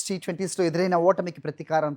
టీ20స్లో ఎదురైన ఓటమికి ప్రతీకారం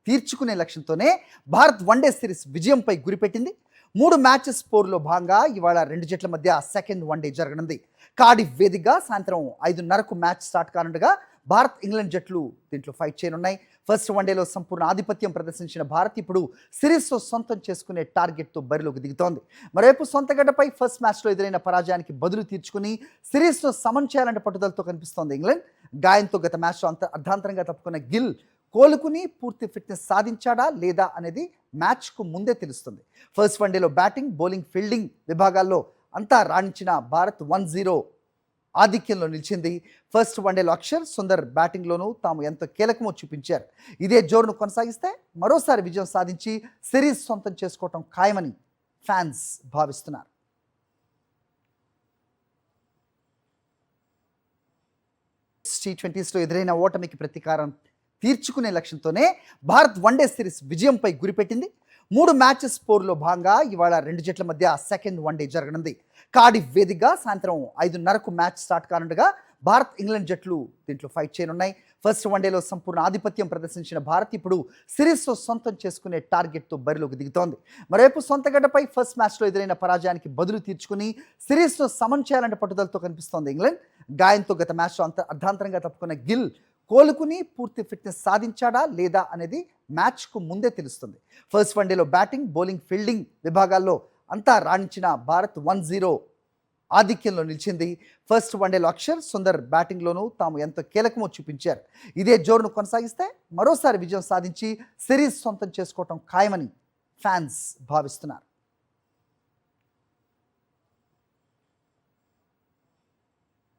తీర్చుకునే లక్ష్యంతోనే భారత్ వన్డే సిరీస్ విజయంపై గురిపెట్టింది. 3 మ్యాచెస్ పోరులో భాగంగా ఇవాళ 2 జట్ల మధ్య సెకండ్ వన్డే జరగనుంది. కార్డిఫ్ వేదికగా సాయంత్రం 5:30కు మ్యాచ్ స్టార్ట్ కానుండగా భారత్ ఇంగ్లాండ్ జట్లు దీంట్లో ఫైట్ చేయనున్నాయి. ఫస్ట్ వన్డేలో సంపూర్ణ ఆధిపత్యం ప్రదర్శించిన భారత్ ఇప్పుడు సిరీస్తో సొంతం చేసుకునే టార్గెట్తో బరిలోకి దిగుతోంది. మరోవైపు సొంత గడ్డపై ఫస్ట్ మ్యాచ్లో ఎదురైన పరాజయానికి బదులు తీర్చుకుని సిరీస్ను సమన్ చేయాలంటే పట్టుదలతో కనిపిస్తోంది ఇంగ్లాండ్. గాయంతో గత మ్యాచ్లో అర్ధాంతరంగా తప్పుకున్న గిల్ కోలుకుని పూర్తి ఫిట్నెస్ సాధించాడా లేదా అనేది మ్యాచ్కు ముందే తెలుస్తుంది. ఫస్ట్ వన్డేలో బ్యాటింగ్, బౌలింగ్, ఫీల్డింగ్ విభాగాల్లో అంతా రాణించిన భారత్ 1-0 ఆధిక్యంలో నిలిచింది. ఫస్ట్ వన్డేలో అక్షర్, సుందర్ బ్యాటింగ్లోనూ తాము ఎంతో కీలకమో చూపించారు. ఇదే జోరును కొనసాగిస్తే మరోసారి విజయం సాధించి సిరీస్ సొంతం చేసుకోవటం ఖాయమని ఫ్యాన్స్ భావిస్తున్నారు. టీ20స్లో ఎదురైన ఓటమికి ప్రతీకారం తీర్చుకునే లక్ష్యంతోనే భారత్ వన్డే సిరీస్ విజయంపై గురిపెట్టింది. 3 మ్యాచెస్ పోరులో భాగంగా ఇవాళ 2 జట్ల మధ్య సెకండ్ వన్డే జరగనుంది. కార్డిఫ్ వేదికగా సాయంత్రం 5:30కు మ్యాచ్ స్టార్ట్ కానుండగా భారత్ ఇంగ్లాండ్ జట్లు దీంట్లో ఫైట్ చేయనున్నాయి. ఫస్ట్ వన్డేలో సంపూర్ణ ఆధిపత్యం ప్రదర్శించిన భారత్ ఇప్పుడు సిరీస్తో సొంతం చేసుకునే టార్గెట్తో బరిలోకి దిగుతోంది. మరోవైపు సొంత గడ్డపై ఫస్ట్ మ్యాచ్లో ఎదురైన పరాజయానికి బదులు తీర్చుకుని సిరీస్ను సమన్ చేయాలంటే పట్టుదలతో కనిపిస్తోంది ఇంగ్లాండ్. గాయంతో గత మ్యాచ్లో అర్ధాంతరంగా తప్పుకున్న గిల్ కోలుకుని పూర్తి ఫిట్నెస్ సాధించాడా లేదా అనేది మ్యాచ్కు ముందే తెలుస్తుంది. ఫస్ట్ వన్డేలో బ్యాటింగ్, బౌలింగ్, ఫీల్డింగ్ విభాగాల్లో అంతా రాణించిన భారత్ 1-0 ఆధిక్యంలో నిలిచింది. ఫస్ట్ వన్డేలో అక్షర్, సుందర్ బ్యాటింగ్లోనూ తాము ఎంతో కీలకమో చూపించారు. ఇదే జోరును కొనసాగిస్తే మరోసారి విజయం సాధించి సిరీస్ సొంతం చేసుకోవటం ఖాయమని ఫ్యాన్స్ భావిస్తున్నారు.